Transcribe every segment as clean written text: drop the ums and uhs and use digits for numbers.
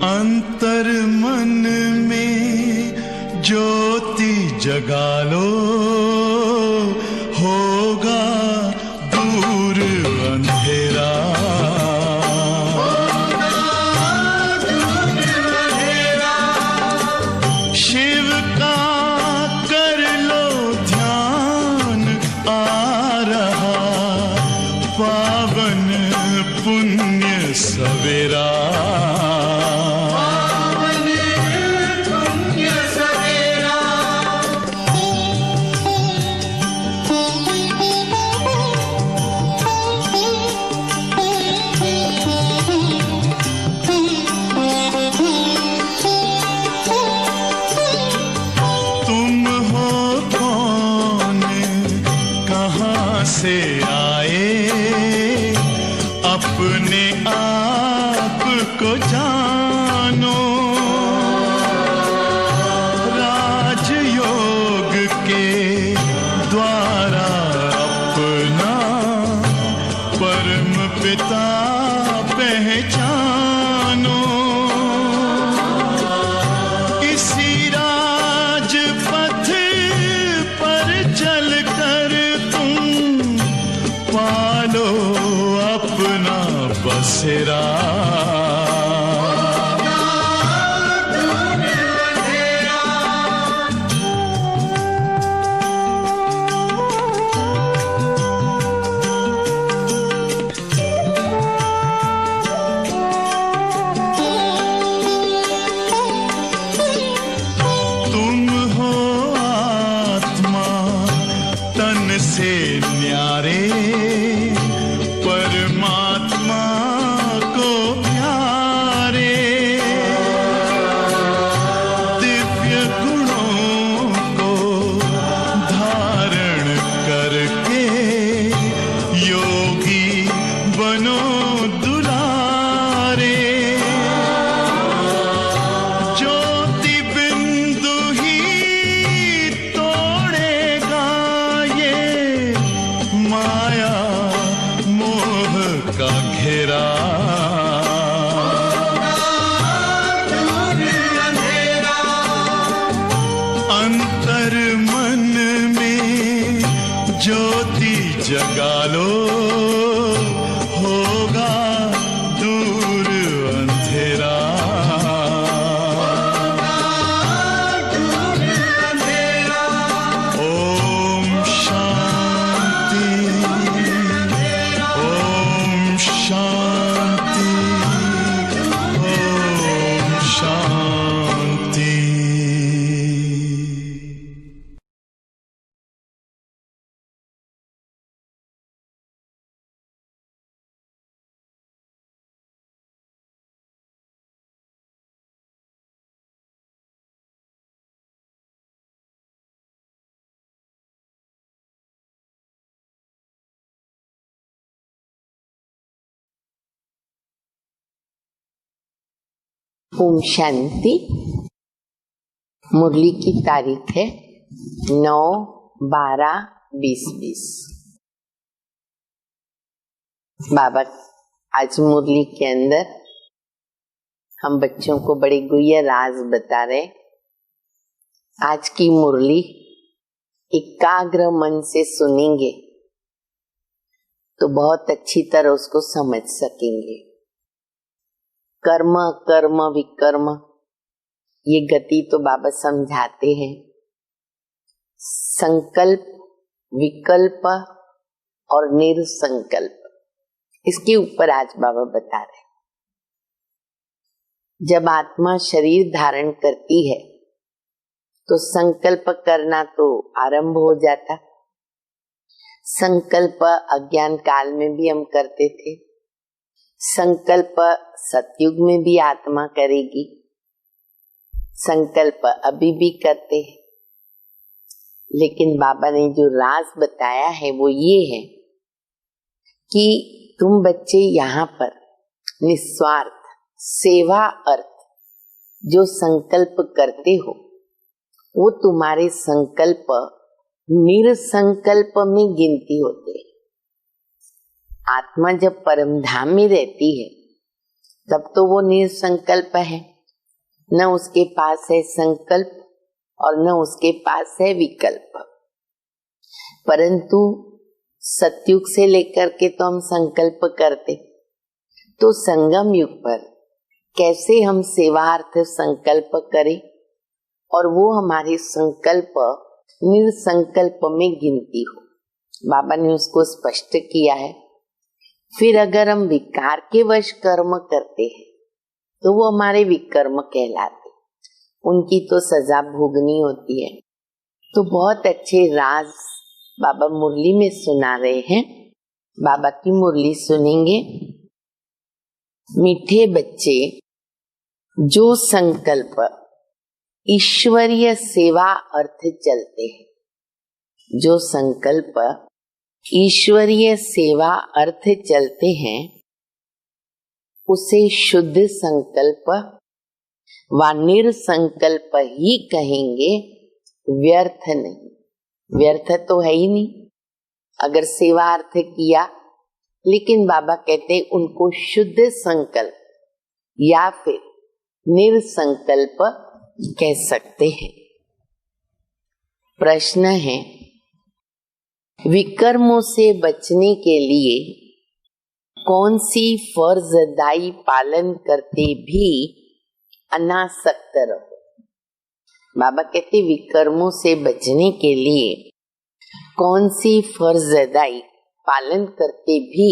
अंतर मन में ज्योति जगा लो, होगा दूर अंधेरा। शिव का कर लो ध्यान, आ रहा पावन पुण्य सवेरा। से आए अपने आप को जानो, राजयोग के द्वारा अपना परम पिता पहचानो। इसी राजपथ पर चलकर पालो अपना बसेरा। तुम हो आत्मा तन से न्यारे, परमात्मा को प्यारे। दिव्य गुणों को धारण करके योगी बनो दुलारे। ज्योति बिंदु ही तोड़ेगा ये माया का घेरा। अंतर मन में ज्योति जगा लो, होगा दूर अंधेरा। ओम शांति, ओम शांति, ओम शांति। ओम शांति। मुरली की तारीख है 9/12/2020। बाबा आज मुरली के अंदर हम बच्चों को बड़े गुह्य राज बता रहे। आज की मुरली एकाग्र मन से सुनेंगे तो बहुत अच्छी तरह उसको समझ सकेंगे। कर्म कर्म विकर्म ये गति तो बाबा समझाते हैं। संकल्प, विकल्प और निरसंकल्प, इसके ऊपर आज बाबा बता रहे हैं। जब आत्मा शरीर धारण करती है तो संकल्प करना तो आरंभ हो जाता। संकल्प अज्ञान काल में भी हम करते थे, संकल्प सतयुग में भी आत्मा करेगी, संकल्प अभी भी करते हैं। लेकिन बाबा ने जो राज बताया है वो ये है कि तुम बच्चे यहाँ पर निस्वार्थ सेवा अर्थ जो संकल्प करते हो वो तुम्हारे संकल्प निरसंकल्प में गिनती होते हैं। आत्मा जब परम धाम में रहती है तब तो वो निरसंकल्प है, न उसके पास है संकल्प और न उसके पास है विकल्प। परंतु सतयुग से लेकर के तो हम संकल्प करते, तो संगम युग पर कैसे हम सेवार्थ संकल्प करें और वो हमारे संकल्प निरसंकल्प में गिनती हो। बाबा ने उसको स्पष्ट किया है। फिर अगर हम विकार के वश कर्म करते हैं तो वो हमारे विकर्म कहलाते, उनकी तो सजा भोगनी होती है। तो बहुत अच्छे राज बाबा मुरली में सुना रहे हैं। बाबा की मुरली सुनेंगे। मीठे बच्चे, जो संकल्प ईश्वरीय सेवा अर्थ चलते हैं, जो संकल्प ईश्वरीय सेवा अर्थ चलते हैं, उसे शुद्ध संकल्प व निरसंकल्प ही कहेंगे, व्यर्थ नहीं। व्यर्थ तो है ही नहीं अगर सेवा अर्थ किया, लेकिन बाबा कहते उनको शुद्ध संकल्प या फिर निरसंकल्प कह सकते हैं। प्रश्न है, विकर्मों से बचने के लिए कौन सी फर्जदाई पालन करते भी अनासक्त रहो। बाबा कहते विकर्मों से बचने के लिए कौन सी फर्जदाई पालन करते भी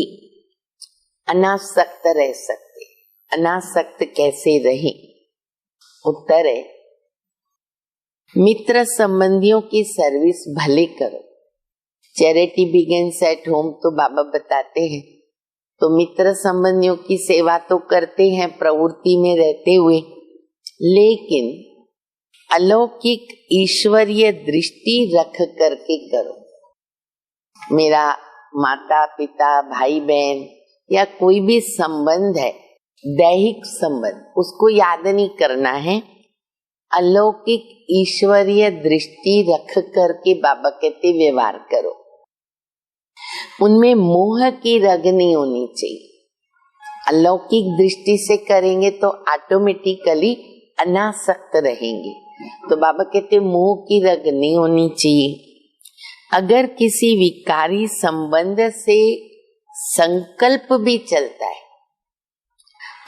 अनासक्त रह सकते। अनासक्त कैसे रहे? उत्तर है, मित्र संबंधियों की सर्विस भले करो। चैरिटी बिगिंस एट होम तो बाबा बताते हैं। तो मित्र संबंधियों की सेवा तो करते हैं प्रवृत्ति में रहते हुए, लेकिन अलौकिक ईश्वरीय दृष्टि रख करके करो। मेरा माता पिता भाई बहन या कोई भी संबंध है, दैहिक संबंध, उसको याद नहीं करना है। अलौकिक ईश्वरीय दृष्टि रख करके बाबा कहते व्यवहार करो। उनमें मोह की रग नहीं होनी चाहिए। अलौकिक दृष्टि से करेंगे तो ऑटोमेटिकली अनासक्त रहेंगे। तो बाबा कहते मोह की रग नहीं होनी चाहिए। अगर किसी विकारी संबंध से संकल्प भी चलता है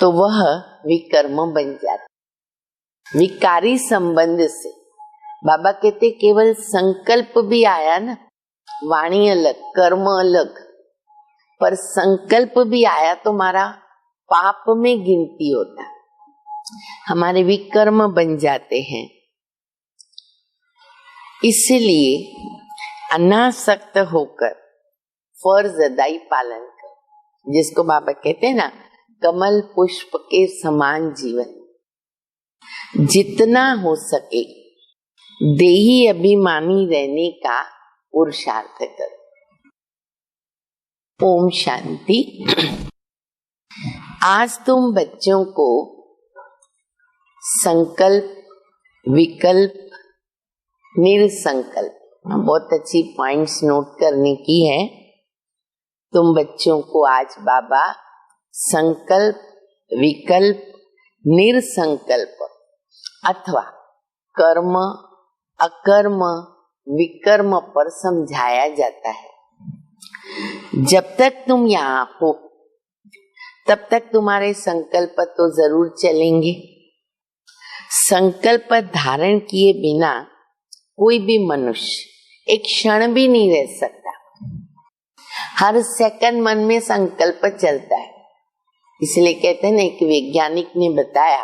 तो वह विकर्म बन जाता। विकारी संबंध से बाबा कहते केवल संकल्प भी आया ना, वाणी अलग कर्म अलग, पर संकल्प भी आया तो हमारा पाप में गिनती होता, हमारे विकर्म बन जाते हैं। इसलिए अनासक्त होकर फर्ज अदाई पालन कर, जिसको बाबा कहते हैं ना कमल पुष्प के समान जीवन। जितना हो सके देही अभिमानी रहने का पुरुषार्थ करो। ओम शांति। आज तुम बच्चों को संकल्प, विकल्प, निरसंकल्प, बहुत अच्छी पॉइंट्स नोट करने की है। तुम बच्चों को आज बाबा संकल्प, विकल्प, निरसंकल्प अथवा कर्म, अकर्म, विकर्म पर समझाया जाता है। जब तक तुम यहाँ हो तब तक तुम्हारे संकल्प तो जरूर चलेंगे। संकल्प धारण किए बिना कोई भी मनुष्य एक क्षण भी नहीं रह सकता। हर सेकंड मन में संकल्प चलता है। इसलिए कहते हैं ना, एक वैज्ञानिक ने बताया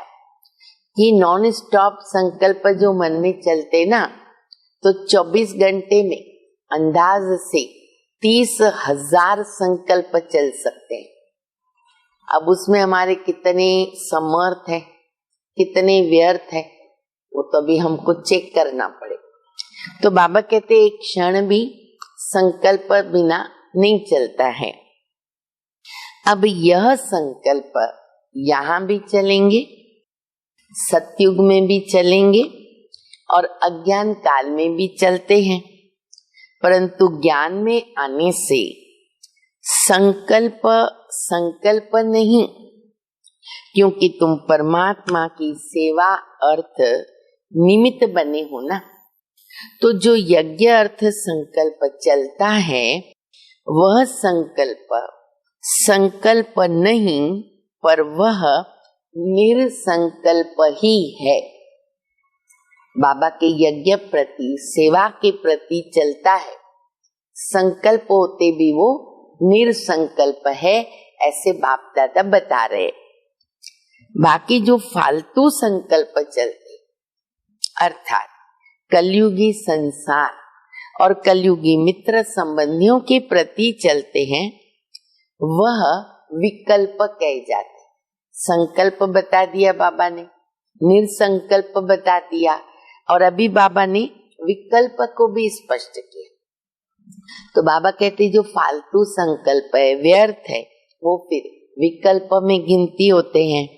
कि नॉन स्टॉप संकल्प जो मन में चलते ना, तो 24 घंटे में अंदाज से 30,000 संकल्प चल सकते हैं। अब उसमें हमारे कितने समर्थ है, कितने व्यर्थ है, वो तो अभी हमको चेक करना पड़ेगा। तो बाबा कहते एक क्षण भी संकल्प बिना नहीं चलता है। अब यह संकल्प यहाँ भी चलेंगे, सतयुग में भी चलेंगे और अज्ञान काल में भी चलते हैं। परंतु ज्ञान में आने से संकल्प संकल्प नहीं, क्योंकि तुम परमात्मा की सेवा अर्थ निमित्त बने हो ना। तो जो यज्ञ अर्थ संकल्प चलता है वह संकल्प नहीं, पर वह निरसंकल्प ही है। बाबा के यज्ञ प्रति, सेवा के प्रति चलता है, संकल्प होते भी वो निरसंकल्प है, ऐसे बाप दादा बता रहे। बाकी जो फालतू संकल्प चलते अर्थात कलयुगी संसार और कलयुगी मित्र संबंधियों के प्रति चलते हैं, वह विकल्प कहे जाते। संकल्प बता दिया बाबा ने, निरसंकल्प बता दिया, और अभी बाबा ने विकल्प को भी स्पष्ट किया। तो बाबा कहते जो फालतू संकल्प है, व्यर्थ है, वो फिर विकल्प में गिनती होते हैं,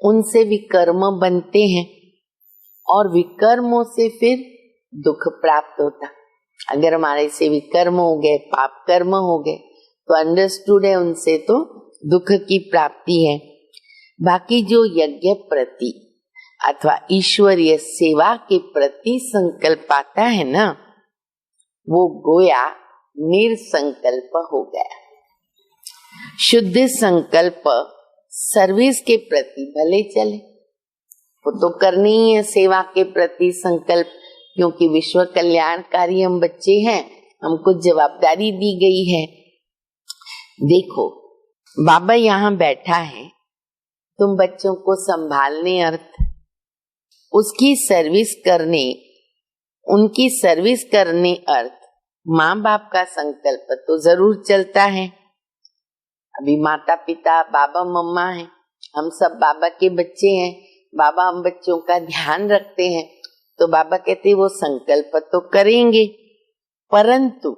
उनसे विकर्म बनते हैं और विकर्मों से फिर दुख प्राप्त होता। अगर हमारे से विकर्म हो गए, पाप कर्म हो गए, तो अंडरस्टूड है उनसे तो दुख की प्राप्ति है। बाकी जो यज्ञ प्रति अथवा ईश्वरीय सेवा के प्रति संकल्प आता है ना, वो गोया निरसंकल्प हो गया। शुद्ध संकल्प सर्विस के प्रति भले चले, वो तो करनी ही है सेवा के प्रति संकल्प, क्योंकि विश्व कल्याणकारी हम बच्चे हैं, हमको जवाबदारी दी गई है। देखो बाबा यहाँ बैठा है, तुम बच्चों को संभालने अर्थ उसकी सर्विस करने, उनकी सर्विस करने अर्थ माँ बाप का संकल्प तो जरूर चलता है। अभी माता पिता बाबा मम्मा हैं, हम सब बाबा के बच्चे हैं, बाबा हम बच्चों का ध्यान रखते हैं, तो बाबा कहते वो संकल्प तो करेंगे, परंतु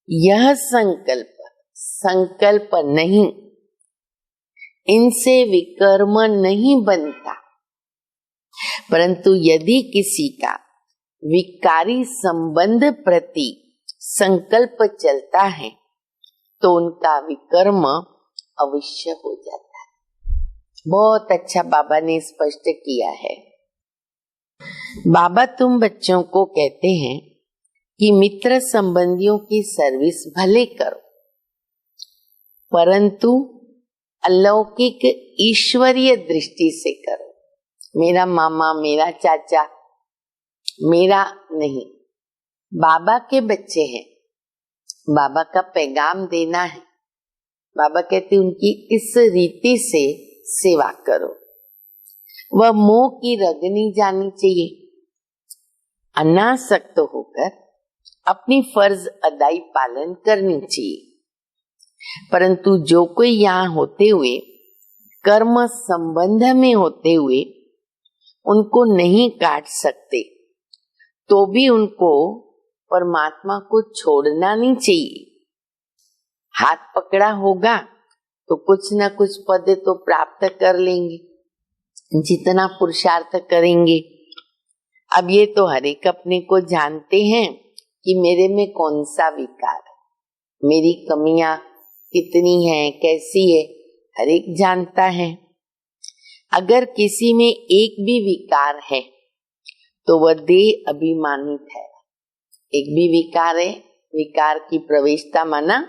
यह संकल्प नहीं, इनसे विकर्म नहीं बनता। परंतु यदि किसी का विकारी संबंध प्रति संकल्प चलता है तो उनका विकर्म अवश्य हो जाता है। बहुत अच्छा बाबा ने स्पष्ट किया है। बाबा तुम बच्चों को कहते हैं कि मित्र संबंधियों की सर्विस भले करो, परंतु अलौकिक ईश्वरीय दृष्टि से करो। मेरा मामा, मेरा चाचा, मेरा नहीं, बाबा के बच्चे हैं, बाबा का पैगाम देना है। बाबा कहते उनकी इस रीति से सेवा करो। वह मोह की रग नहीं जानी चाहिए, अनासक्त होकर अपनी फर्ज अदाई पालन करनी चाहिए। परंतु जो कोई यहाँ होते हुए, कर्म संबंध में होते हुए उनको नहीं काट सकते, तो भी उनको परमात्मा को छोड़ना नहीं चाहिए। हाथ पकड़ा होगा तो कुछ न कुछ पद तो प्राप्त कर लेंगे, जितना पुरुषार्थ करेंगे। अब ये तो हर एक अपने को जानते हैं कि मेरे में कौन सा विकार है, मेरी कमियां कितनी हैं, कैसी है, हर एक जानता है। अगर किसी में एक भी विकार है तो वह देह अभिमानित है। एक भी विकार है, विकार की प्रवेशता माना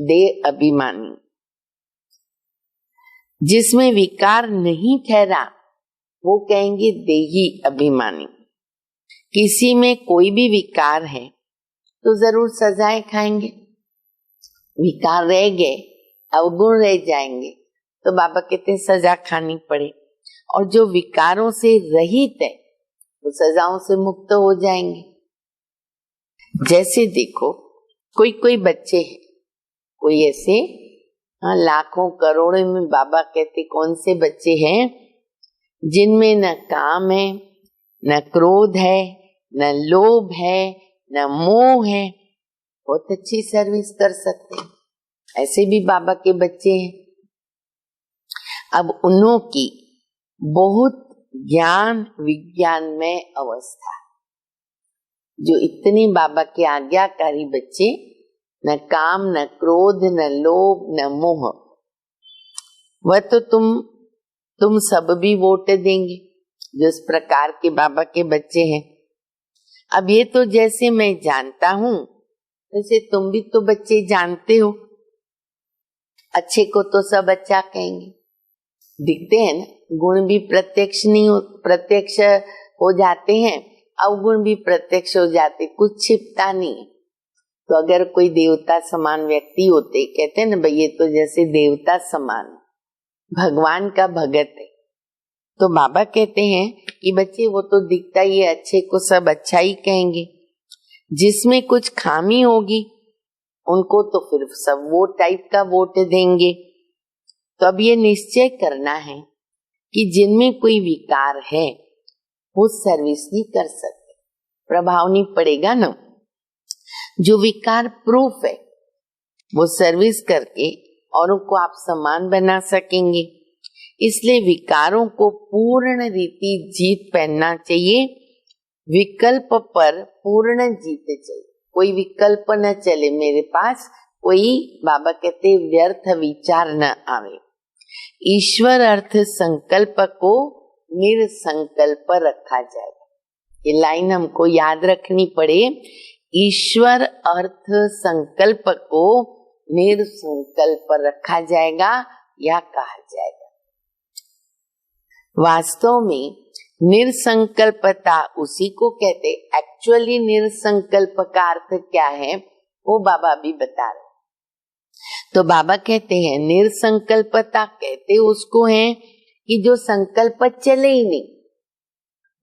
देह अभिमानी। जिसमें विकार नहीं ठहरा वो कहेंगे देही अभिमानी। किसी में कोई भी विकार है तो जरूर सजाएं खाएंगे। विकार रह गए, अवगुण रह जाएंगे, तो बाबा कहते हैं सजा खानी पड़े। और जो विकारों से रहित है वो सजाओं से मुक्त हो जाएंगे। जैसे देखो कोई कोई बच्चे हैं, कोई ऐसे लाखों करोड़ों में बाबा कहते कौन से बच्चे हैं जिनमें न काम है, न क्रोध है, न लोभ है, न मोह है, बहुत अच्छी सर्विस कर सकते हैं। ऐसे भी बाबा के बच्चे हैं। अब उन्हों की बहुत ज्ञान विज्ञान में अवस्था, जो इतने बाबा के आज्ञाकारी बच्चे, न काम, न क्रोध, न लोभ, न मोह, वह तो तुम तुम सब भी वोट देंगे जिस प्रकार के बाबा के बच्चे हैं। अब ये तो जैसे मैं जानता हूं वैसे तुम भी तो बच्चे जानते हो। अच्छे को तो सब अच्छा कहेंगे, दिखते हैं ना, गुण भी प्रत्यक्ष हो जाते हैं, अवगुण भी प्रत्यक्ष हो जाते, कुछ छिपता नहीं है। तो अगर कोई देवता समान व्यक्ति होते, कहते हैं ना भाई ये तो जैसे देवता समान भगवान का भगत है, तो बाबा कहते हैं कि बच्चे वो तो दिखता ही है, अच्छे को सब अच्छा ही कहेंगे, जिसमें कुछ खामी होगी उनको तो फिर सब वो टाइप का वोट देंगे। तो अब ये निश्चय करना है कि जिनमें कोई विकार है वो सर्विस नहीं कर सकते, प्रभाव नहीं पड़ेगा ना। जो विकार प्रूफ है वो सर्विस करके औरों को आप समान बना सकेंगे। इसलिए विकारों को पूर्ण रीति जीत पहनना चाहिए, विकल्प पर पूर्ण जीत चाहिए। कोई विकल्प न चले मेरे पास, कोई बाबा कहते व्यर्थ विचार न आवे। ईश्वर अर्थ संकल्प को निरसंकल्प रखा जाएगा। ये लाइन हमको याद रखनी पड़े, ईश्वर अर्थ संकल्प को निरसंकल्प रखा जाएगा या कहा जाएगा। वास्तव में निरसंकल्पता उसी को कहते, एक्चुअली निरसंकल्प का अर्थ क्या है वो बाबा भी बता रहे। तो बाबा कहते हैं निरसंकल्पता कहते उसको है कि जो संकल्प चले ही नहीं,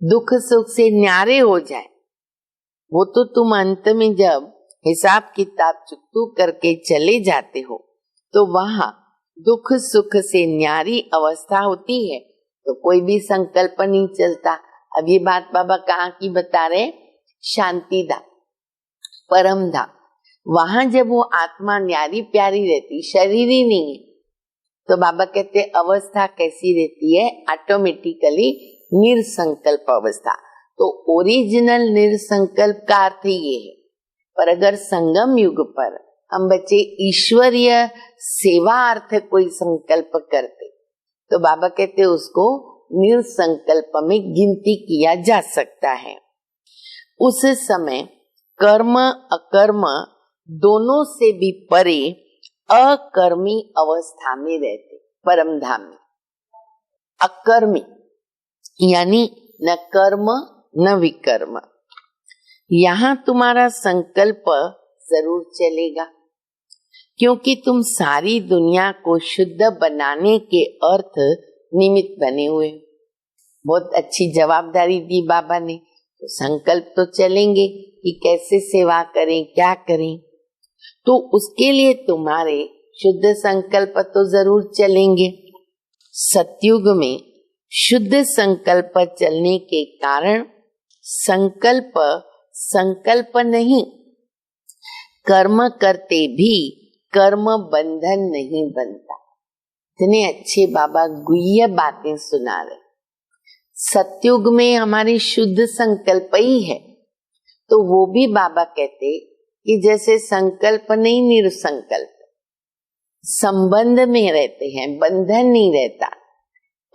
दुख सुख से न्यारे हो जाए। वो तो तुम अंत में जब हिसाब किताब चुकतू करके चले जाते हो तो वहां दुख सुख से न्यारी अवस्था होती है, तो कोई भी संकल्प नहीं चलता। अब ये बात बाबा कहाँ की बता रहे, शांतिधाम परमधाम। वहां जब वो आत्मा न्यारी प्यारी रहती, शरीर ही नहीं है, तो बाबा कहते अवस्था कैसी रहती है, ऑटोमेटिकली निरसंकल्प अवस्था। तो ओरिजिनल निरसंकल्प का अर्थ ये है। पर अगर संगम युग पर हम बच्चे ईश्वरीय सेवा अर्थ कोई संकल्प करते तो बाबा कहते उसको निरसंकल्प में गिनती किया जा सकता है। उस समय कर्म अकर्म दोनों से भी परे अकर्मी अवस्था में रहते परम धाम में। अकर्मी यानी न कर्म न विकर्म। यहाँ तुम्हारा संकल्प जरूर चलेगा, क्योंकि तुम सारी दुनिया को शुद्ध बनाने के अर्थ निमित्त बने हुए। बहुत अच्छी जवाबदारी दी बाबा ने। तो संकल्प तो चलेंगे कि कैसे सेवा करें, क्या करें, तो उसके लिए तुम्हारे शुद्ध संकल्प तो जरूर चलेंगे। सतयुग में शुद्ध संकल्प चलने के कारण संकल्प नहीं, कर्म करते भी कर्म बंधन नहीं बनता। इतने अच्छे बाबा गुह्य बातें सुना रहे। सतयुग में हमारी शुद्ध संकल्प ही है, तो वो भी बाबा कहते कि जैसे संकल्प नहीं निरसंकल्प, संबंध में रहते हैं, बंधन नहीं रहता।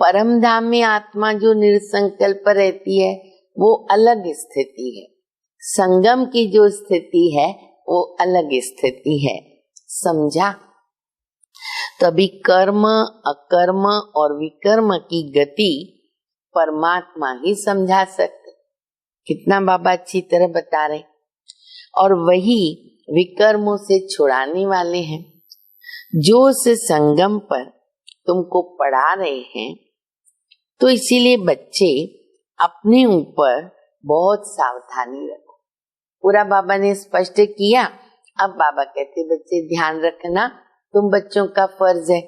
परम धाम में आत्मा जो निरसंकल्प रहती है वो अलग स्थिति है, संगम की जो स्थिति है वो अलग स्थिति है। समझा? तभी कर्म अकर्म और विकर्म की गति परमात्मा ही समझा सकते। कितना बाबा अच्छी तरह बता रहे। और वही विकर्मों से छुड़ाने वाले हैं। जो उस संगम पर तुमको पढ़ा रहे हैं, तो इसीलिए बच्चे अपने ऊपर बहुत सावधानी रखो। पूरा बाबा ने स्पष्ट किया। अब बाबा कहते बच्चे ध्यान रखना, तुम बच्चों का फर्ज है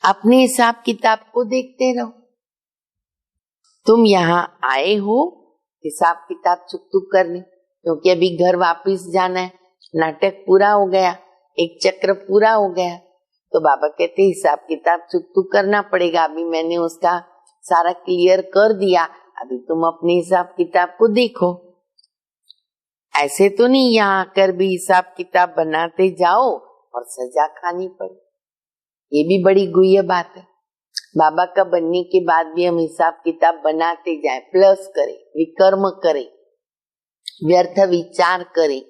अपने हिसाब किताब को देखते रहो। तुम यहाँ आए हो हिसाब किताब चुकतू करने, क्योंकि अभी घर वापस जाना है। नाटक पूरा हो गया, एक चक्र पूरा हो गया, तो बाबा कहते हिसाब किताब चुकतू करना पड़ेगा। अभी मैंने उसका सारा क्लियर कर दिया, अभी तुम अपने हिसाब किताब को देखो। ऐसे तो नहीं यहाँ आकर भी हिसाब किताब बनाते जाओ और सजा खानी पड़े। ये भी बड़ी गुह्य बात है। बाबा का बनने के बाद भी हम हिसाब किताब बनाते जाए, प्लस करें, विकर्म करें, व्यर्थ विचार करें,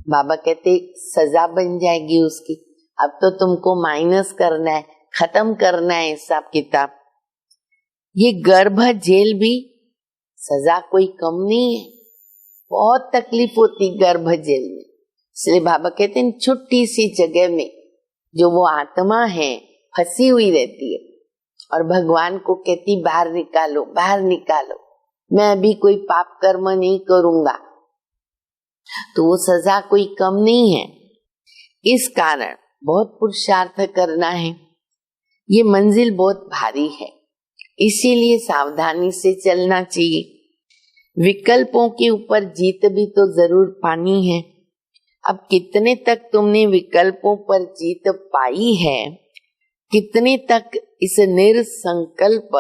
बाबा कहते सजा बन जाएगी उसकी। अब तो तुमको माइनस करना है, खत्म करना है हिसाब किताब। ये गर्भ जेल भी सजा कोई कम नहीं है, बहुत तकलीफ होती गर्भ जेल में। इसलिए बाबा कहते हैं छोटी सी जगह में जो वो आत्मा है फंसी हुई रहती है और भगवान को कहती बाहर निकालो, बाहर निकालो, मैं अभी कोई पाप कर्म नहीं करूंगा, तो वो सजा कोई कम नहीं है। इस कारण बहुत पुरुषार्थ करना है, ये मंजिल बहुत भारी है, इसीलिए सावधानी से चलना चाहिए। विकल्पों के ऊपर जीत भी तो जरूर पानी है। अब कितने तक तुमने विकल्पों पर जीत पाई है, कितने तक इस निरसंकल्प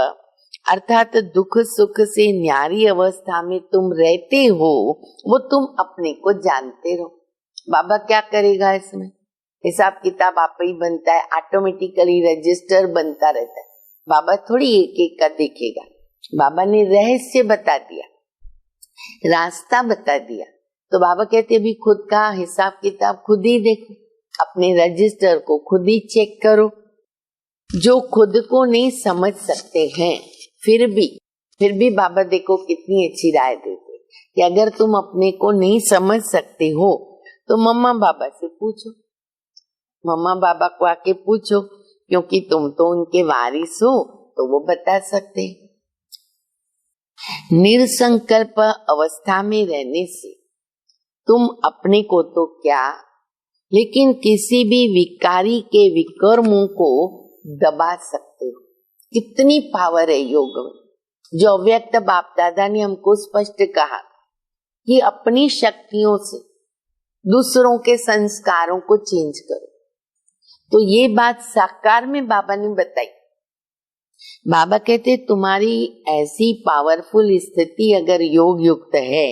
अर्थात दुख सुख से न्यारी अवस्था में तुम रहते हो, वो तुम अपने को जानते रहो। बाबा क्या करेगा इसमें? हिसाब किताब आप ही बनता है, ऑटोमेटिकली रजिस्टर बनता रहता है। बाबा थोड़ी एक एक का देखेगा, बाबा ने रहस्य बता दिया, रास्ता बता दिया। तो बाबा कहते अभी खुद का हिसाब किताब खुद ही देखो, अपने रजिस्टर को खुद ही चेक करो। जो खुद को नहीं समझ सकते हैं फिर भी बाबा देखो कितनी अच्छी राय देते कि अगर तुम अपने को नहीं समझ सकते हो तो मम्मा बाबा से पूछो, मम्मा बाबा को आके पूछो, क्योंकि तुम तो उनके वारिस हो, तो वो बता सकते हैं। निरसंकल्प अवस्था में रहने से तुम अपने को तो क्या, लेकिन किसी भी विकारी के विकर्मों को दबा सकते हो। कितनी पावर है योग में। जो अव्यक्त बाप दादा ने हमको स्पष्ट कहा कि अपनी शक्तियों से दूसरों के संस्कारों को चेंज करो, तो ये बात साकार में बाबा ने बताई। बाबा कहते तुम्हारी ऐसी पावरफुल स्थिति अगर योग युक्त है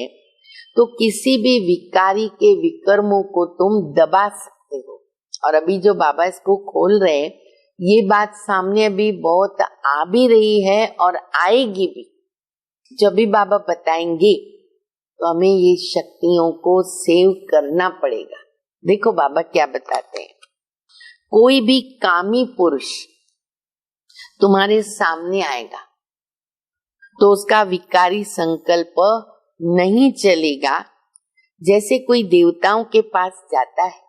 तो किसी भी विकारी के विकर्मों को तुम दबा सकते हो। और अभी जो बाबा इसको खोल रहे हैं, ये बात सामने अभी बहुत आ भी रही है और आएगी भी। जब भी बाबा बताएंगे तो हमें ये शक्तियों को सेव करना पड़ेगा। देखो बाबा क्या बताते हैं, कोई भी कामी पुरुष तुम्हारे सामने आएगा तो उसका विकारी संकल्प नहीं चलेगा। जैसे कोई देवताओं के पास जाता है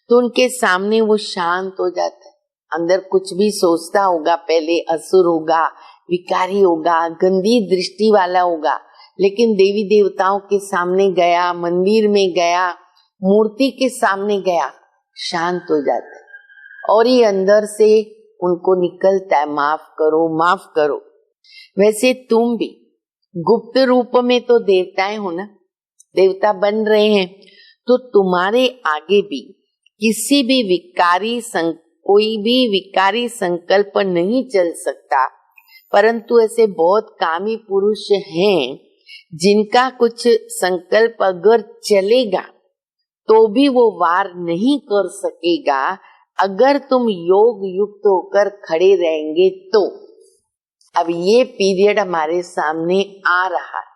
तो उनके सामने वो शांत हो जाता है, अंदर कुछ भी सोचता होगा, पहले असुर होगा, विकारी होगा, गंदी दृष्टि वाला होगा, लेकिन देवी देवताओं के सामने गया, मंदिर में गया, मूर्ति के सामने गया, शांत हो जाता है और ये अंदर से उनको निकलता है माफ करो, माफ करो। वैसे तुम भी गुप्त रूप में तो देवताएं हो ना, देवता बन रहे हैं, तो तुम्हारे आगे भी किसी भी कोई भी विकारी संकल्प नहीं चल सकता। परंतु ऐसे बहुत कामी पुरुष हैं जिनका कुछ संकल्प अगर चलेगा तो भी वो वार नहीं कर सकेगा अगर तुम योग युक्त होकर खड़े रहेंगे तो। अब ये पीरियड हमारे सामने आ रहा है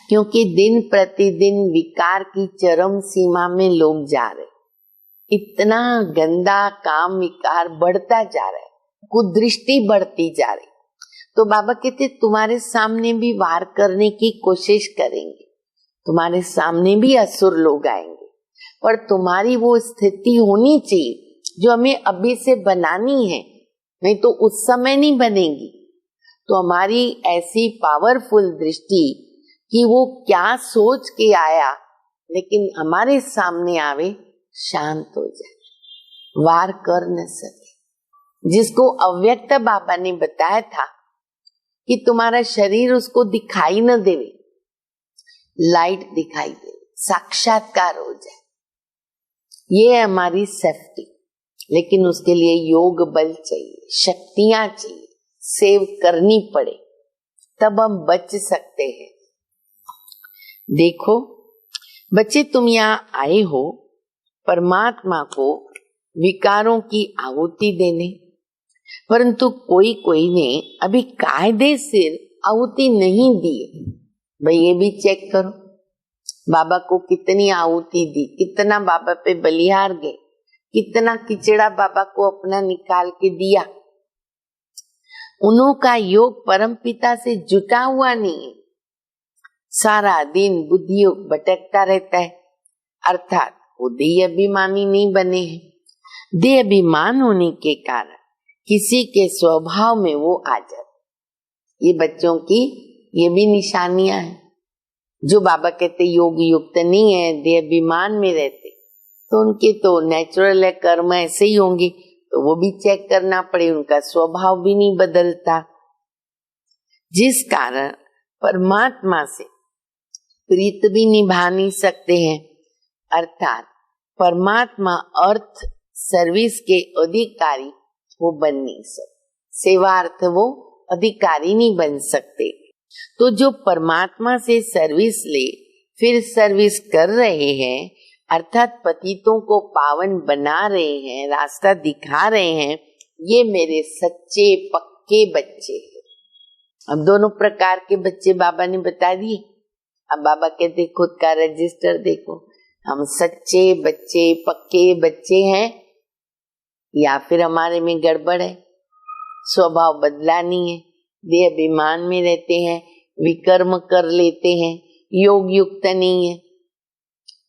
क्योंकि दिन प्रतिदिन विकार की चरम सीमा में लोग जा रहे, इतना गंदा काम विकार बढ़ता जा रहा है, कुदृष्टि बढ़ती जा रही। तो बाबा कहते तुम्हारे सामने भी वार करने की कोशिश करेंगे, तुम्हारे सामने भी असुर लोग आएंगे, पर तुम्हारी वो स्थिति होनी चाहिए जो हमें अभी से बनानी है, नहीं तो उस समय नहीं बनेगी। तो हमारी ऐसी पावरफुल दृष्टि कि वो क्या सोच के आया लेकिन हमारे सामने आवे, शांत हो जाए, वार कर न सके। जिसको अव्यक्त बाबा ने बताया था कि तुम्हारा शरीर उसको दिखाई न देवे, लाइट दिखाई दे, साक्षात्कार हो जाए, ये है हमारी सेफ्टी। लेकिन उसके लिए योग बल चाहिए, शक्तियां चाहिए, सेव करनी पड़े, तब हम बच सकते हैं। देखो बच्चे, तुम यहाँ आए हो परमात्मा को विकारों की आहुति देने, परंतु कोई कोई ने अभी कायदे से आहुति नहीं दी। भाई ये भी चेक करो, बाबा को कितनी आहुति दी, कितना बाबा पे बलिहार गए, कितना किचड़ा बाबा को अपना निकाल के दिया। उन्हों का योग परम पिता से जुटा हुआ नहीं है। सारा दिन बुद्धि योग भटकता रहता है, अर्थात वो देह अभिमानी नहीं बने हैं। देह अभिमान होने के कारण किसी के स्वभाव में वो आ जाते। ये बच्चों की ये भी निशानियां हैं। जो बाबा कहते योग युक्त नहीं है, देह अभिमान में रहते, तो उनके तो नेचुरल है, कर्म ऐसे ही होंगे, तो वो भी चेक करना पड़े। उनका स्वभाव भी नहीं बदलता, जिस कारण परमात्मा से प्रीत भी निभा नहीं सकते हैं। अर्थात परमात्मा अर्थ सर्विस के अधिकारी वो बन नहीं सकते, सेवार्थ वो अधिकारी नहीं बन सकते। तो जो परमात्मा से सर्विस ले फिर सर्विस कर रहे हैं, अर्थात पतितों को पावन बना रहे हैं, रास्ता दिखा रहे हैं, ये मेरे सच्चे पक्के बच्चे हैं। अब दोनों प्रकार के बच्चे बाबा ने बता दिए। अब बाबा कहते खुद का रजिस्टर देखो, हम सच्चे बच्चे पक्के बच्चे हैं या फिर हमारे में गड़बड़ है, स्वभाव बदला नहीं है, देह अभिमान में रहते हैं, विकर्म कर लेते हैं, योग युक्त नहीं है।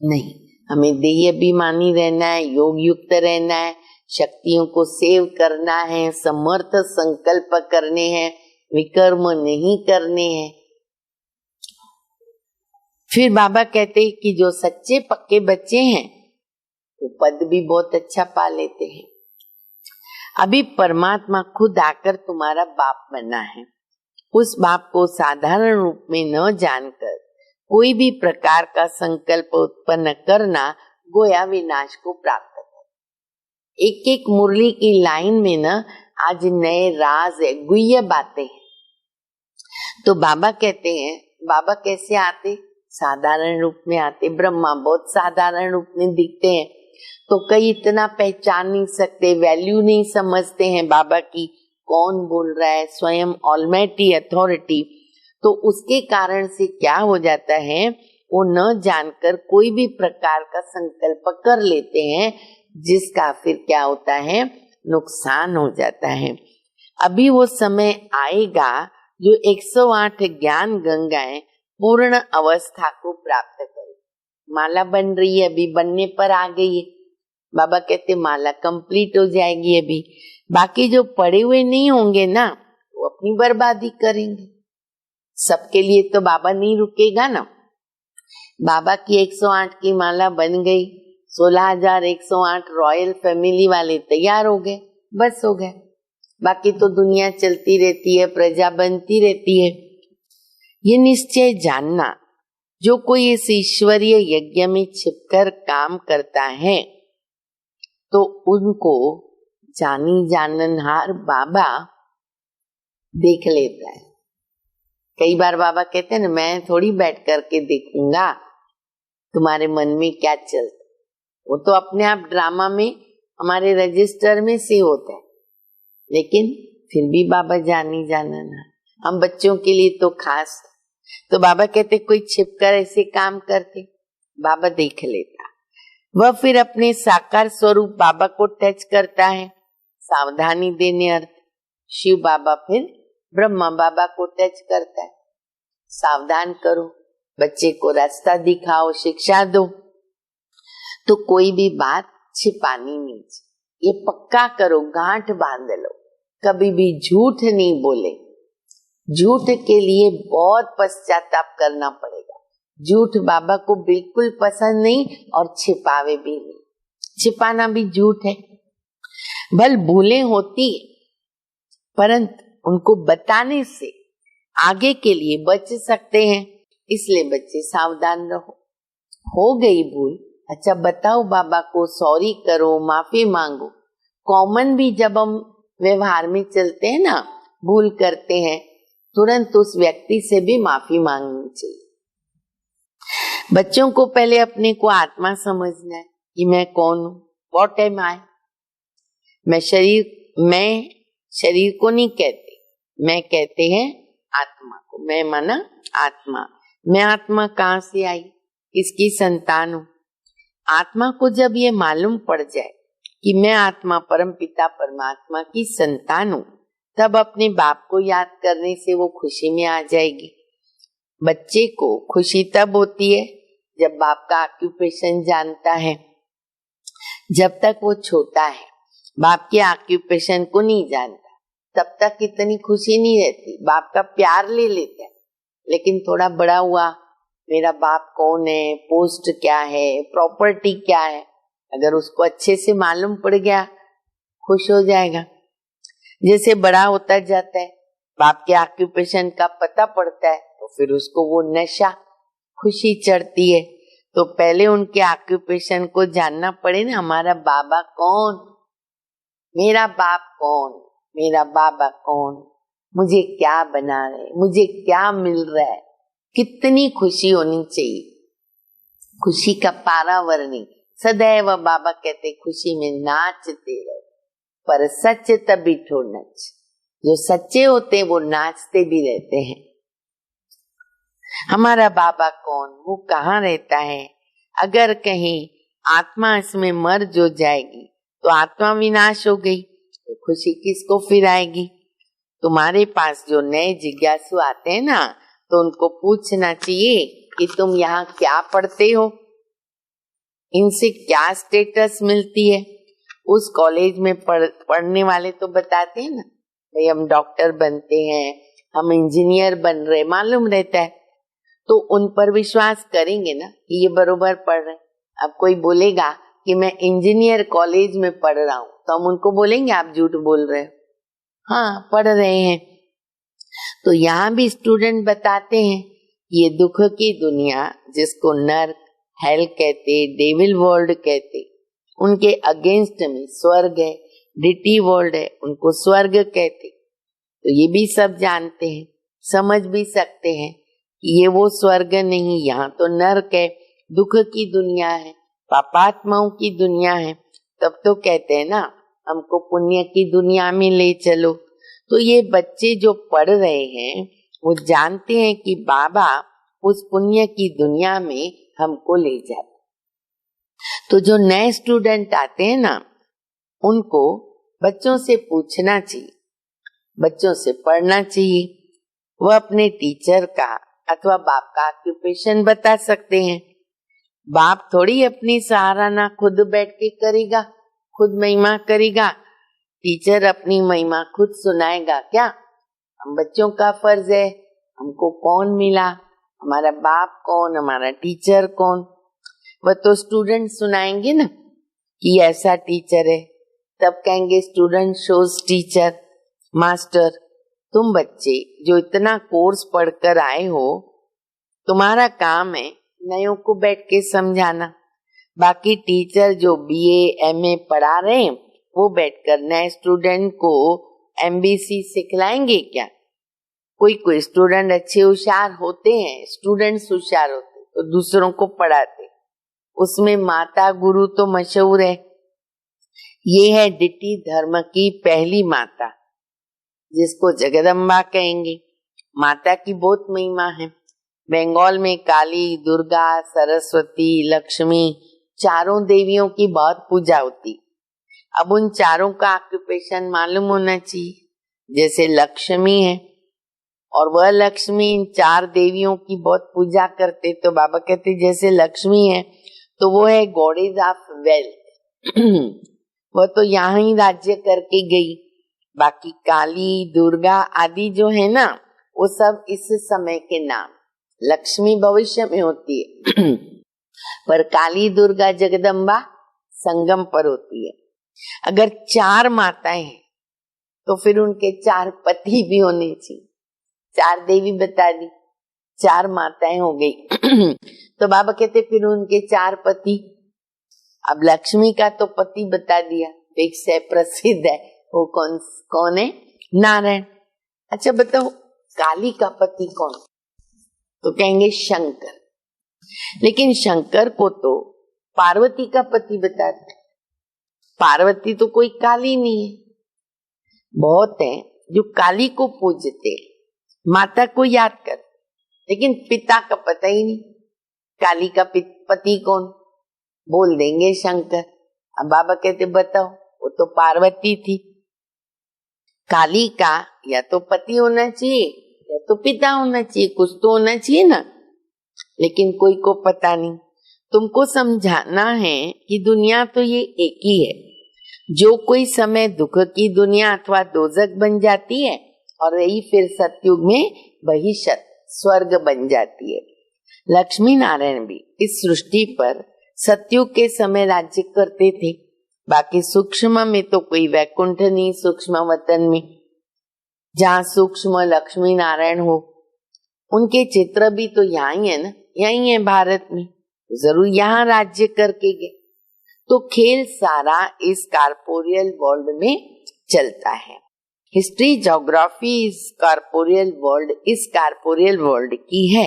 नहीं, हमें देह अभिमानी रहना है, योग युक्त रहना है, शक्तियों को सेव करना है, समर्थ संकल्प करने हैं, विकर्म नहीं करने हैं। फिर बाबा कहते हैं कि जो सच्चे पक्के बच्चे हैं वो पद भी बहुत अच्छा पा लेते हैं। अभी परमात्मा खुद आकर तुम्हारा बाप बना है। उस बाप को साधारण रूप में न जानकर कोई भी प्रकार का संकल्प उत्पन्न करना गोया विनाश को प्राप्त है। एक एक मुरली की लाइन में न आज नए राज है, गुह्य बातें हैं। तो बाबा कहते हैं, बाबा कैसे आते? साधारण रूप में आते। ब्रह्मा बहुत साधारण रूप में दिखते हैं, तो कई इतना पहचान नहीं सकते, वैल्यू नहीं समझते हैं बाबा की, कौन बोल रहा है, स्वयं ऑलमाइटी अथॉरिटी। तो उसके कारण से क्या हो जाता है, वो न जानकर कोई भी प्रकार का संकल्प कर लेते हैं, जिसका फिर क्या होता है, नुकसान हो जाता है। अभी वो समय आएगा जो 108 ज्ञान गंगाएं पूर्ण अवस्था को प्राप्त करे। माला बन रही है, अभी बनने पर आ गई है। बाबा कहते माला कंप्लीट हो जाएगी अभी, बाकी जो पड़े हुए नहीं होंगे ना, वो अपनी बर्बादी करेंगे। सबके लिए तो बाबा नहीं रुकेगा ना। बाबा की 108 की माला बन गई, 16,108 रॉयल फैमिली वाले तैयार हो गए, बस हो गए। बाकी तो दुनिया चलती रहती है, प्रजा बनती रहती है। ये निश्चय जानना, जो कोई इस ईश्वरीय यज्ञ में छिपकर काम करता है तो उनको जानी जाननहार बाबा देख लेता है। कई बार बाबा कहते हैं ना, मैं थोड़ी बैठ करके देखूंगा तुम्हारे मन में क्या चलता, वो तो अपने आप ड्रामा में हमारे रजिस्टर में से होता है। लेकिन फिर भी बाबा जानी जाननहार, हम बच्चों के लिए तो खास। तो बाबा कहते कोई छिपकर ऐसे काम करते, बाबा देख लेता। वह फिर अपने साकार स्वरूप बाबा को टच करता है, सावधानी देने अर्थ। शिव बाबा फिर ब्रह्मा बाबा को टच करता है, सावधान करो, बच्चे को रास्ता दिखाओ, शिक्षा दो। तो कोई भी बात छिपानी नहीं, ये पक्का करो, गांठ बांध लो, कभी भी झूठ नहीं बोले। झूठ के लिए बहुत पश्चाताप करना पड़ेगा। झूठ बाबा को बिल्कुल पसंद नहीं और छिपावे भी नहीं, छिपाना भी झूठ है। भल भूलें होती परंतु उनको बताने से आगे के लिए बच सकते हैं, इसलिए बच्चे सावधान रहो। हो गई भूल, अच्छा बताओ बाबा को, सॉरी करो, माफी मांगो। कॉमन भी जब हम व्यवहार में चलते हैं ना, भूल करते हैं, तुरंत उस व्यक्ति से भी माफी मांगनी चाहिए। बच्चों को पहले अपने को आत्मा समझना है कि मैं कौन हूँ, व्हाट एम आई। मैं शरीर, मैं शरीर को नहीं कहते, मैं कहते हैं आत्मा को। मैं माना आत्मा। मैं आत्मा कहाँ से आई, किसकी संतान हूँ? आत्मा को जब ये मालूम पड़ जाए कि मैं आत्मा परम पिता परमात्मा की संतान हूँ, तब अपने बाप को याद करने से वो खुशी में आ जाएगी। बच्चे को खुशी तब होती है जब बाप का ऑक्यूपेशन जानता है। जब तक वो छोटा है, बाप के ऑक्यूपेशन को नहीं जानता, तब तक इतनी खुशी नहीं रहती। बाप का प्यार ले लेता है, लेकिन थोड़ा बड़ा हुआ, मेरा बाप कौन है, पोस्ट क्या है, प्रॉपर्टी क्या है, अगर उसको अच्छे से मालूम पड़ गया, खुश हो जाएगा। जैसे बड़ा होता जाता है, बाप के ऑक्यूपेशन का पता पड़ता है, तो फिर उसको वो नशा, खुशी चढ़ती है। तो पहले उनके ऑक्यूपेशन को जानना पड़े ना, हमारा बाबा कौन, मेरा बाप कौन, मेरा बाबा कौन, मुझे क्या बना रहे, मुझे क्या मिल रहा है, कितनी खुशी होनी चाहिए। खुशी का पारावरणी सदैव बाबा कहते खुशी में नाचते रहो, पर सच तभी ठो नच। जो सच्चे होते हैं वो नाचते भी रहते हैं। हमारा बाबा कौन, वो कहाँ रहता है? अगर कहीं आत्मा इसमें मर जो जाएगी तो आत्मा विनाश हो गई, तो खुशी किसको फिर आएगी? तुम्हारे पास जो नए जिज्ञासु आते हैं ना, तो उनको पूछना चाहिए कि तुम यहाँ क्या पढ़ते हो, इनसे क्या स्टेटस मिलती है। उस कॉलेज में पढ़ने वाले तो बताते हैं ना, भाई हम डॉक्टर बनते हैं, हम इंजीनियर बन रहे, मालूम रहता है, तो उन पर विश्वास करेंगे ना कि ये बरोबर पढ़ रहे। अब कोई बोलेगा कि मैं इंजीनियर कॉलेज में पढ़ रहा हूँ, तो हम उनको बोलेंगे आप झूठ बोल रहे हो। हाँ, पढ़ रहे हैं। तो यहाँ भी स्टूडेंट बताते हैं ये दुख की दुनिया, जिसको नर्क, हेल कहते, डेविल वर्ल्ड कहते, उनके अगेंस्ट में स्वर्ग है, डिटी वर्ल्ड है, उनको स्वर्ग कहते। तो ये भी सब जानते हैं, समझ भी सकते हैं कि ये वो स्वर्ग नहीं, यहाँ तो नर्क है, दुख की दुनिया है, पापात्माओं की दुनिया है। तब तो कहते हैं ना, हमको पुण्य की दुनिया में ले चलो। तो ये बच्चे जो पढ़ रहे हैं वो जानते हैं कि बाबा उस पुण्य की दुनिया में हमको ले जाए। तो जो नए स्टूडेंट आते हैं ना, उनको बच्चों से पूछना चाहिए, बच्चों से पढ़ना चाहिए। वह अपने टीचर का अथवा बाप का ऑक्यूपेशन बता सकते हैं। बाप थोड़ी अपनी सराहना खुद बैठ के करेगा, खुद महिमा करेगा। टीचर अपनी महिमा खुद सुनाएगा क्या? हम बच्चों का फर्ज है, हमको कौन मिला, हमारा बाप कौन, हमारा टीचर कौन, वह तो स्टूडेंट सुनाएंगे ना कि ऐसा टीचर है। तब कहेंगे स्टूडेंट शोज टीचर। मास्टर, तुम बच्चे जो इतना कोर्स पढ़कर आए हो, तुम्हारा काम है नयों को बैठ के समझाना। बाकी टीचर जो बीए एमए पढ़ा रहे हैं, वो बैठकर नए स्टूडेंट को एमबीसी सिखलाएंगे क्या? कोई स्टूडेंट अच्छे होशियार होते हैं, स्टूडेंट्स होशियार होते तो दूसरों को पढ़ाते, उसमें माता गुरु तो मशहूर है। ये है डिटी धर्म की पहली माता, जिसको जगदम्बा कहेंगे। माता की बहुत महिमा है। बंगाल में काली, दुर्गा, सरस्वती, लक्ष्मी, चारों देवियों की बहुत पूजा होती। अब उन चारों का ऑक्यूपेशन मालूम होना चाहिए। जैसे लक्ष्मी है और वह लक्ष्मी इन चार देवियों की बहुत पूजा करते, तो बाबा कहते जैसे लक्ष्मी है तो वो है गॉडेस ऑफ वेल्थ वह तो यहाँ ही राज्य करके गई। बाकी काली, दुर्गा आदि जो है ना, वो सब इस समय के नाम। लक्ष्मी भविष्य में होती है पर काली, दुर्गा, जगदम्बा संगम पर होती है। अगर चार माताएं हैं तो फिर उनके चार पति भी होने चाहिए। चार देवी बता दी, चार माताएं हो गई तो बाबा कहते फिर उनके चार पति। अब लक्ष्मी का तो पति बता दिया, एक से प्रसिद्ध है, वो कौन है? नारायण। अच्छा बताओ, काली का पति कौन? तो कहेंगे शंकर। लेकिन शंकर को तो पार्वती का पति बताते। पार्वती तो कोई काली नहीं है, बहुत हैं जो काली को पूजते, माता को याद कर, लेकिन पिता का पता ही नहीं। काली का पति कौन? बोल देंगे शंकर। अब बाबा कहते बताओ, वो तो पार्वती थी। काली का या तो पति होना चाहिए या तो पिता होना चाहिए, कुछ तो होना चाहिए ना, लेकिन कोई को पता नहीं। तुमको समझाना है कि दुनिया तो ये एक ही है। जो कोई समय दुख की दुनिया अथवा दोजक बन जाती है और वही फिर सतयुग में वही स्वर्ग बन जाती है। लक्ष्मी नारायण भी इस सृष्टि पर सतयुग के समय राज्य करते थे। बाकी सूक्ष्म में तो कोई वैकुंठ नहीं, सूक्ष्म वतन में जहाँ सूक्ष्म लक्ष्मी नारायण हो, उनके चित्र भी तो यहाँ ही है ना, यही है भारत में, जरूर यहाँ राज्य करके गए। तो खेल सारा इस कॉर्पोरियल वर्ल्ड में चलता है। हिस्ट्री ज्योग्राफी इस कॉर्पोरियल वर्ल्ड की है।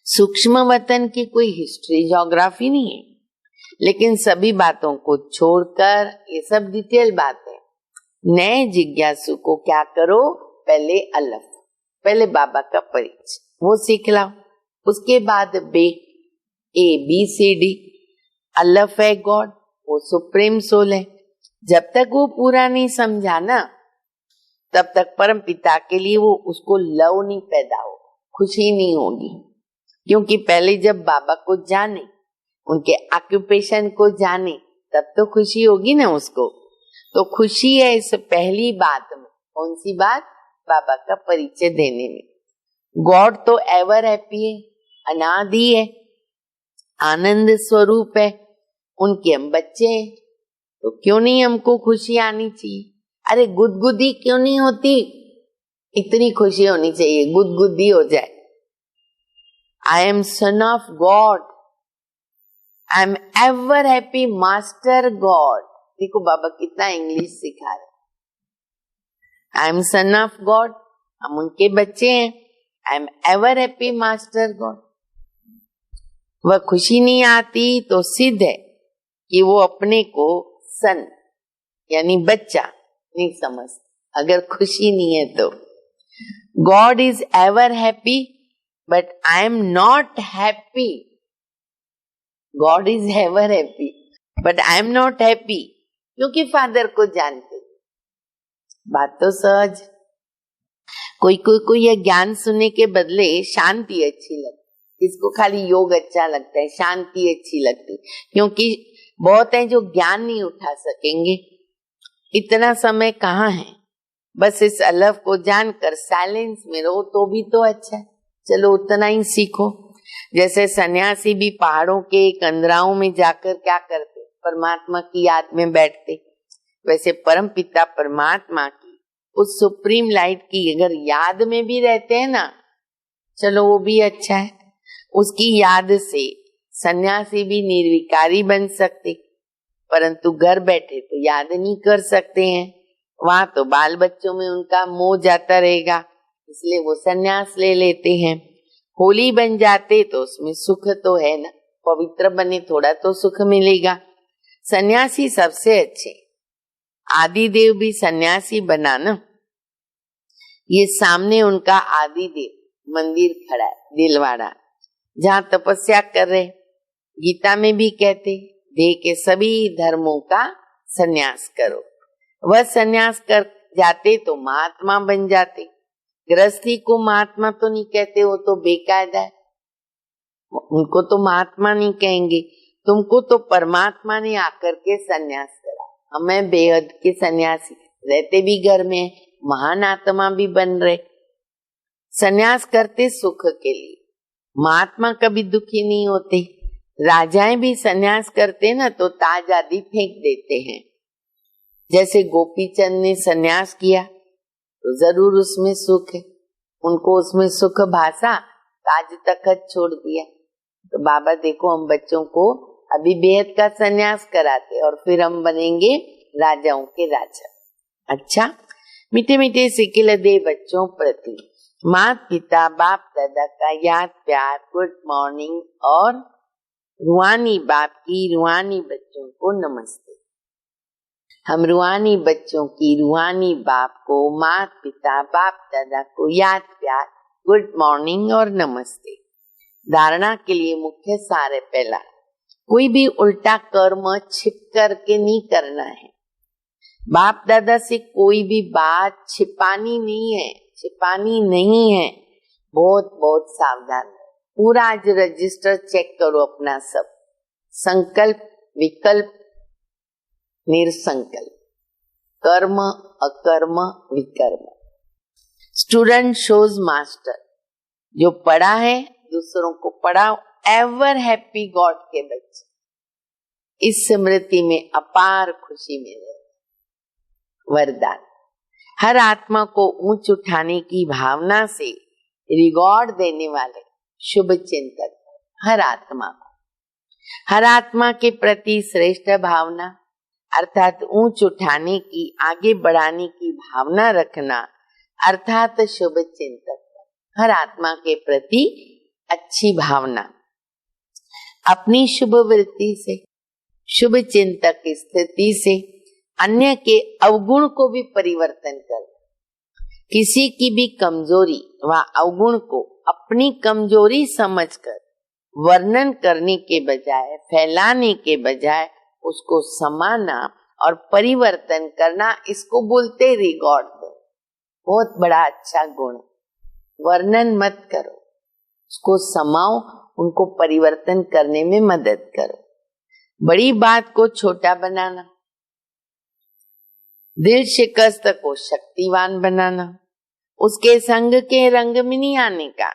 सूक्ष्म वतन की कोई हिस्ट्री ज्योग्राफी नहीं है, लेकिन सभी बातों को छोड़कर ये सब डिटेल बात है। नए जिज्ञासु को क्या करो, पहले अलफ, पहले बाबा का परिचय वो सीख लाओ, उसके बाद ABCD। अलफ है गॉड, वो सुप्रीम सोल है। जब तक वो पूरा नहीं समझा ना, तब तक परम पिता के लिए वो उसको लव नहीं पैदा हो, खुशी नहीं होगी। क्योंकि पहले जब बाबा को जाने, उनके ऑक्यूपेशन को जाने, तब तो खुशी होगी ना उसको। तो खुशी है इस पहली बात में। कौन सी बात? बाबा का परिचय देने में। गॉड तो एवर हैप्पी है, अनादि है, आनंद स्वरूप है, उनके हम बच्चे हैं, तो क्यों नहीं हमको खुशी आनी चाहिए? अरे गुदगुदी क्यों नहीं होती? इतनी खुशी होनी चाहिए, गुदगुदी हो जाए। I am son of God, I am ever happy master God। देखो बाबा कितना इंग्लिश सिखा रहे। I am son of God, हम उनके बच्चे हैं। I am ever happy master God। वह खुशी नहीं आती तो सिद्ध है कि वो अपने को सन यानी बच्चा नहीं समझता, अगर खुशी नहीं है तो। God is ever happy but I am not happy। God is ever happy but I am not happy, क्योंकि फादर को जानते। बात तो सहज। कोई को यह ज्ञान सुनने के बदले शांति अच्छी लगती, इसको खाली योग अच्छा लगता है, शांति अच्छी लगती, क्योंकि बहुत है जो ज्ञान नहीं उठा सकेंगे। इतना समय कहाँ है, बस इस अलफ को जानकर साइलेंस में रहो तो भी तो अच्छा है। चलो उतना ही सीखो। जैसे सन्यासी भी पहाड़ों के कंदराओं में जाकर क्या करते, परमात्मा की याद में बैठते, वैसे परम पिता परमात्मा की उस सुप्रीम लाइट की अगर याद में भी रहते हैं ना, चलो वो भी अच्छा है। उसकी याद से सन्यासी भी निर्विकारी बन सकते, परंतु घर बैठे तो याद नहीं कर सकते हैं, वहां तो बाल बच्चों में उनका मोह जाता रहेगा, इसलिए वो सन्यास ले लेते हैं। होली बन जाते तो उसमें सुख तो है ना, पवित्र बने थोड़ा तो सुख मिलेगा। सन्यासी सबसे अच्छे। आदि देव भी सन्यासी बना ना, ये सामने उनका आदि देव मंदिर खड़ा है, दिलवाड़ा, जहाँ तपस्या कर रहे। गीता में भी कहते देह के सभी धर्मों का सन्यास करो। वह सन्यास कर जाते तो महात्मा बन जाते। गृहस्थी को महात्मा तो नहीं कहते, वो तो बेकायदा है, उनको तो महात्मा नहीं कहेंगे। तुमको तो परमात्मा ने आकर के सन्यास करा। हमें बेहद के सन्यासी रहते भी घर में, महान आत्मा भी बन रहे। सन्यास करते सुख के लिए, महात्मा कभी दुखी नहीं होते। राजाएं भी सन्यास करते ना तो ताज आदि फेंक देते हैं। जैसे गोपीचंद ने सन्यास किया तो जरूर उसमें सुख है, उनको उसमें सुख भाषा, ताज तखत छोड़ दिया। तो बाबा देखो हम बच्चों को अभी बेहद का सन्यास कराते और फिर हम बनेंगे राजाओं के राजा। अच्छा, मीठे मीठे सिकिल दे बच्चों प्रति माता पिता बाप दादा का याद प्यार, गुड मॉर्निंग और रूहानी बाप की रूहानी बच्चों को नमस्ते। हम रूहानी बच्चों की रूहानी बाप को, माता पिता बाप दादा को याद प्यार, गुड मॉर्निंग और नमस्ते। धारणा के लिए मुख्य सार है पहला, कोई भी उल्टा कर्म छिप करके नहीं करना है। बाप दादा से कोई भी बात छिपानी नहीं है। बहुत बहुत सावधान। पूरा आज रजिस्टर चेक करो अपना सब, संकल्प, विकल्प, निरसंकल्प, कर्म, अकर्म, विकर्म। Student shows master. जो पढ़ा है दूसरों को पढ़ाओ। एवर हैप्पी गॉड के बच्चे इस स्मृति में अपार खुशी मिले। वरदान, हर आत्मा को ऊंच उठाने की भावना से रिवॉर्ड देने वाले शुभ चिंतक। हर आत्मा के प्रति श्रेष्ठ भावना अर्थात ऊंच उठाने की, आगे बढ़ाने की भावना रखना अर्थात शुभ चिंतक। हर आत्मा के प्रति अच्छी भावना, अपनी शुभ वृत्ति से, शुभ चिंतक स्थिति से अन्य के अवगुण को भी परिवर्तन कर, किसी की भी कमजोरी व अवगुण को अपनी कमजोरी समझकर वर्णन करने के बजाय, फैलाने के बजाय उसको समाना और परिवर्तन करना, इसको बोलते रिकॉर्ड दो। बहुत बड़ा अच्छा गुण। वर्णन मत करो, उसको समाओ, उनको परिवर्तन करने में मदद करो। बड़ी बात को छोटा बनाना, दिल शिकस्त को शक्तिवान बनाना, उसके संग के रंग में नहीं आने का,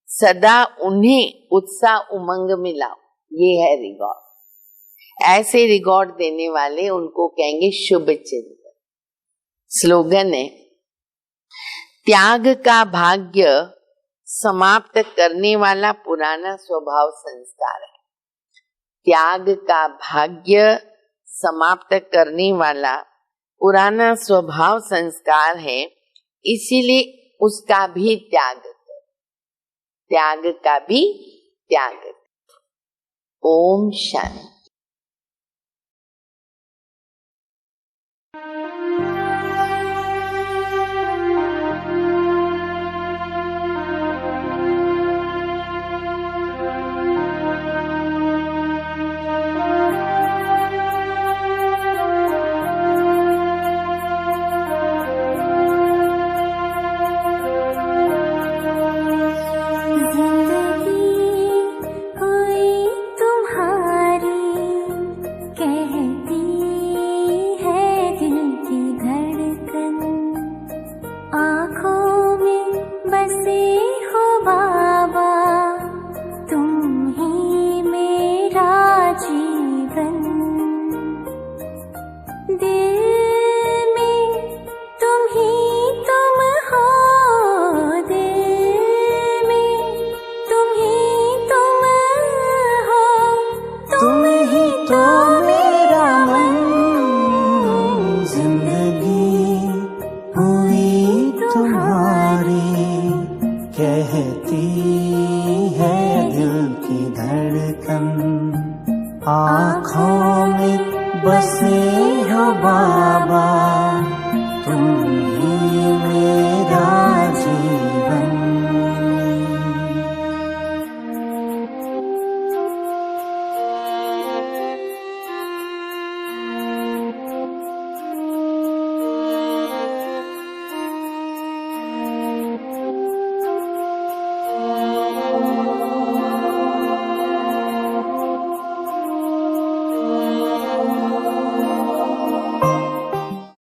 सदा उन्हें उत्साह उमंग मिलाओ, ये है रिकॉर्ड। ऐसे रिकॉर्ड देने वाले उनको कहेंगे शुभ चिंतक। स्लोगन है, त्याग का भाग्य समाप्त करने वाला पुराना स्वभाव संस्कार है। त्याग का भाग्य समाप्त करने वाला पुराना स्वभाव संस्कार है, इसीलिए उसका भी त्याग कर, त्याग का भी त्याग कर। ओम शांति।